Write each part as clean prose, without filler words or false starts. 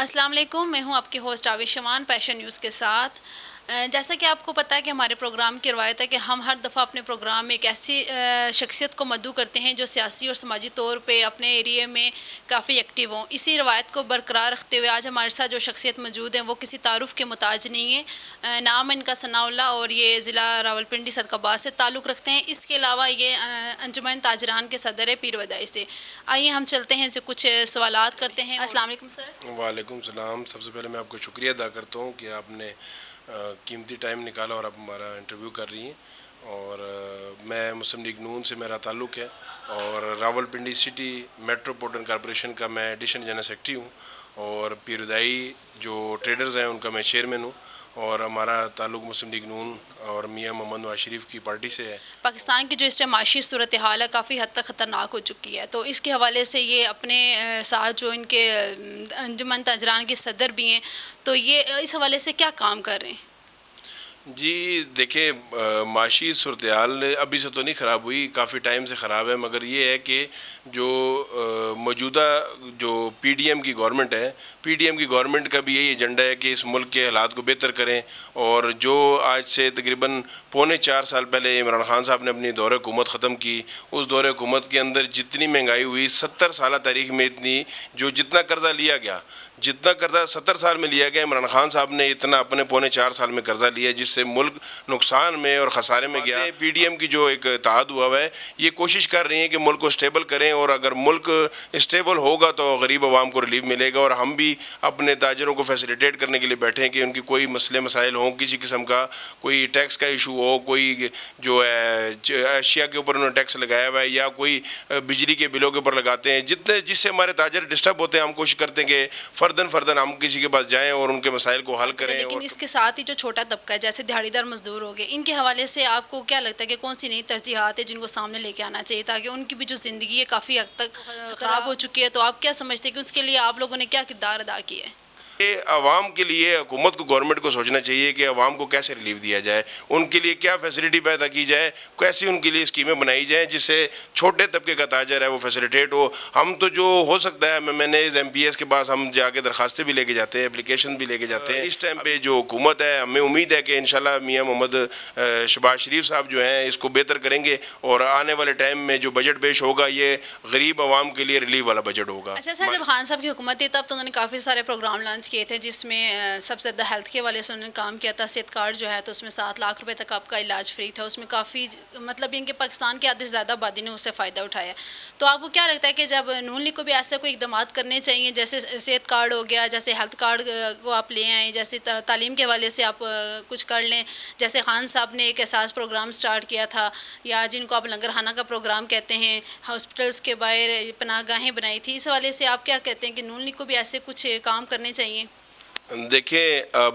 السلام علیکم، میں ہوں آپ کی ہوسٹ عاویہ شمان پیشن نیوز کے ساتھ۔ جیسا کہ آپ کو پتہ ہے کہ ہمارے پروگرام کی روایت ہے کہ ہم ہر دفعہ اپنے پروگرام میں ایک ایسی شخصیت کو مدعو کرتے ہیں جو سیاسی اور سماجی طور پہ اپنے ایریے میں کافی ایکٹیو ہوں۔ اسی روایت کو برقرار رکھتے ہوئے آج ہمارے ساتھ جو شخصیت موجود ہیں وہ کسی تعارف کے محتاج نہیں ہیں۔ نام ان کا ثناء اللہ اور یہ ضلع راولپنڈی صدقآباد سے تعلق رکھتے ہیں۔ اس کے علاوہ یہ انجمن تاجران کے صدر ہے پیر ودائی سے۔ آئیے ہم چلتے ہیں جو کچھ سوالات کرتے ہیں۔ السلام علیکم سر۔ وعلیکم السلام۔ سب سے پہلے میں آپ کو شکریہ ادا کرتا ہوں کہ آپ نے قیمتی ٹائم نکالا اور آپ ہمارا انٹرویو کر رہی ہیں۔ اور میں مسلم لیگ نون سے میرا تعلق ہے اور راولپنڈی سٹی میٹروپولیٹن کارپوریشن کا میں ایڈیشن جنرل سیکرٹری ہوں، اور پیر ودائی جو ٹریڈرز ہیں ان کا میں چیئرمین ہوں، اور ہمارا تعلق مسلم لیگ نون اور میاں محمد نواز شریف کی پارٹی سے ہے۔ پاکستان کی جو اس ٹائم معاشی صورتحال ہے کافی حد تک خطرناک ہو چکی ہے، تو اس کے حوالے سے یہ اپنے ساتھ جو ان کے انجمن تاجران کے صدر بھی ہیں، تو یہ اس حوالے سے کیا کام کر رہے ہیں؟ جی دیکھیں، معاشی صورتحال ابھی سے تو نہیں خراب ہوئی، کافی ٹائم سے خراب ہے، مگر یہ ہے کہ جو موجودہ جو پی ڈی ایم کی گورنمنٹ ہے، پی ڈی ایم کی گورنمنٹ کا بھی یہی ایجنڈا ہے کہ اس ملک کے حالات کو بہتر کریں۔ اور جو آج سے تقریباً 4.25 سال پہلے عمران خان صاحب نے اپنی دور حکومت ختم کی، اس دور حکومت کے اندر جتنی مہنگائی ہوئی 70 سالہ تاریخ میں اتنی، جتنا قرضہ لیا گیا، جتنا قرضہ 70 سال میں لیا گیا، عمران خان صاحب نے اتنا اپنے 4.25 سال میں قرضہ لیا، جس سے ملک نقصان میں اور خسارے میں گیا۔ پی ڈی ایم کی جو ایک اتحاد ہوا ہے، یہ کوشش کر رہی ہیں کہ ملک کو اسٹیبل کریں، اور اگر ملک اسٹیبل ہوگا تو غریب عوام کو ریلیف ملے گا۔ اور ہم بھی اپنے تاجروں کو فیسیلیٹیٹ کرنے کے لیے بیٹھے ہیں کہ ان کی کوئی مسئلے مسائل ہوں، کسی قسم کا کوئی ٹیکس کا ایشو ہو، کوئی جو ہے اشیاء کے اوپر انہوں نے ٹیکس لگایا ہوا ہے، یا کوئی بجلی کے بلوں کے اوپر لگاتے ہیں، جس سے ہمارے تاجر ڈسٹرب ہوتے ہیں، ہم کوشش کرتے ہیں کہ فرداً ہم کسی کے پاس جائیں اور ان کے مسائل کو حل کریں۔ لیکن اس کے ساتھ ہی جو چھوٹا طبقہ ہے جیسے دیہڑی دار مزدور ہو گئے، ان کے حوالے سے آپ کو کیا لگتا ہے کہ کون سی نئی ترجیحات ہے جن کو سامنے لے کے آنا چاہیے تاکہ ان کی بھی جو زندگی ہے کافی حد تک خراب ہو چکی ہے، تو آپ کیا سمجھتے ہیں کہ اس کے لیے آپ لوگوں نے کیا کردار ادا کیا ہے؟ عوام کے لیے حکومت کو، گورنمنٹ کو سوچنا چاہیے کہ عوام کو کیسے ریلیف دیا جائے، ان کے لیے کیا فیسلٹی پیدا کی جائے، کیسی ان کے لیے اسکیمیں بنائی جائیں جس سے چھوٹے طبقے کا تاجر ہے وہ فیسیلیٹیٹ ہو۔ ہم تو جو ہو سکتا ہے، میں نے ایم پی ایس کے پاس ہم جا کے درخواستیں بھی لے کے جاتے ہیں، اپلیکیشن بھی لے کے جاتے ہیں۔ اس ٹائم پہ جو حکومت ہے، ہمیں امید ہے کہ انشاءاللہ میاں محمد شہباز شریف صاحب جو ہیں اس کو بہتر کریں گے، اور آنے والے ٹائم میں جو بجٹ پیش ہوگا یہ غریب عوام کے لیے ریلیف والا بجٹ ہوگا۔ اچھا سر، جب خان صاحب کی حکومت تھی تب تو انہوں نے کافی سارے پروگرام لانچ کیے تھے، جس میں سب سے زیادہ ہیلتھ کے والے سے انہوں نے کام کیا تھا۔ صحت کارڈ جو ہے تو اس میں 7 لاکھ روپے تک آپ کا علاج فری تھا، اس میں کافی مطلب ان کے پاکستان کے آدھے سے زیادہ آبادی نے اس سے فائدہ اٹھایا۔ تو آپ کو کیا لگتا ہے کہ جب نون لیگ کو بھی ایسے کوئی اقدامات کرنے چاہیے، جیسے صحت کارڈ ہو گیا، جیسے ہیلتھ کارڈ کو آپ لے آئیں، جیسے تعلیم کے حوالے سے آپ کچھ کر لیں، جیسے خان صاحب نے ایک احساس پروگرام سٹارٹ کیا تھا، یا جن کو آپ لنگر خانہ کا پروگرام کہتے ہیں، ہاسپٹلس کے باہر پناہ گاہیں بنائی تھی، اس حوالے سے آپ کیا کہتے ہیں کہ نون لیگ کو بھی ایسے کچھ کام کرنے چاہیے؟ دیکھیں، اب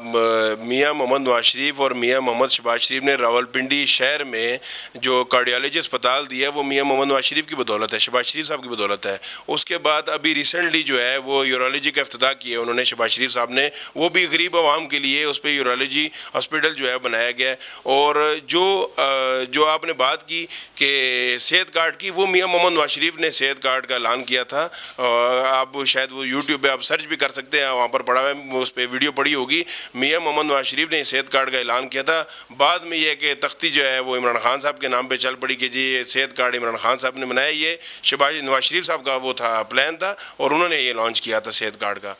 میاں محمد نواز شریف اور میاں محمد شہباز شریف نے راولپنڈی شہر میں جو کارڈیالوجی اسپتال دیا ہے وہ میاں محمد نواز شریف کی بدولت ہے، شہباز شریف صاحب کی بدولت ہے۔ اس کے بعد ابھی ریسنٹلی جو ہے وہ یورولوجی کا افتتاح کیا ہے انہوں نے، شہباز شریف صاحب نے، وہ بھی غریب عوام کے لیے اس پہ یورولوجی ہاسپٹل جو ہے بنایا گیا ہے۔ اور جو آپ نے بات کی کہ صحت کارڈ کی، وہ میاں محمد نواز شریف نے صحت کارڈ کا اعلان کیا تھا۔ آپ شاید وہ یوٹیوب پہ آپ سرچ بھی کر سکتے ہیں، وہاں پر پڑا ہوا ہے، اس پہ ویڈیو پڑی ہوگی۔ میاں محمد نواز شریف نے صحت کارڈ کا اعلان کیا تھا، بعد میں یہ کہ تختی جو ہے وہ عمران خان صاحب کے نام پہ چل پڑی کہ جی یہ صحت کارڈ عمران خان صاحب نے بنایا، یہ شہباز نواز شریف صاحب کا وہ تھا، پلان تھا، اور انہوں نے یہ لانچ کیا تھا صحت کارڈ کا۔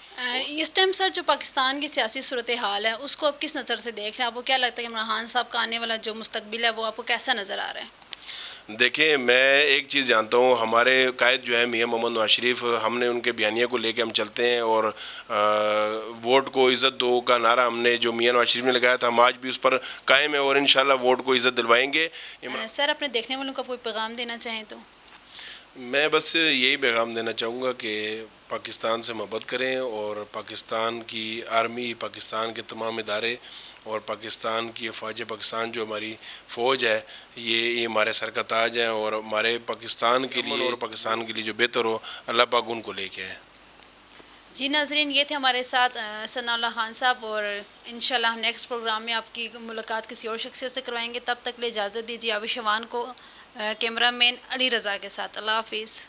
اس ٹائم سر جو پاکستان کی سیاسی صورتحال ہے اس کو آپ کس نظر سے دیکھ رہے ہیں؟ آپ کو کیا لگتا ہے کہ عمران خان صاحب کا آنے والا جو مستقبل ہے وہ آپ کو کیسا نظر آ رہا ہے؟ دیکھیں، میں ایک چیز جانتا ہوں، ہمارے قائد جو ہے میاں محمد نواز شریف، ہم نے ان کے بیانیہ کو لے کے ہم چلتے ہیں، اور ووٹ کو عزت دو کا نعرہ ہم نے جو میاں نواز شریف نے لگایا تھا ہم آج بھی اس پر قائم ہیں، اور انشاءاللہ ووٹ کو عزت دلوائیں گے۔ سر، اپنے دیکھنے والوں کو کوئی پیغام دینا چاہیں تو؟ میں بس یہی پیغام دینا چاہوں گا کہ پاکستان سے محبت کریں، اور پاکستان کی آرمی، پاکستان کے تمام ادارے اور پاکستان کی افواج پاکستان جو ہماری فوج ہے، یہ ہمارے سر کا تاج ہے، اور ہمارے پاکستان کے لیے اور پاکستان کے لیے جو بہتر ہو اللہ پاک ان کو لے کے آئے۔ جی ناظرین، یہ تھے ہمارے ساتھ ثناء اللہ خان صاحب، اور انشاءاللہ ہم نیکسٹ پروگرام میں آپ کی ملاقات کسی اور شخصیت سے کروائیں گے۔ تب تک لے اجازت دیجیے عاویہ شمان کو، کیمرہ مین علی رضا کے ساتھ۔ اللہ حافظ۔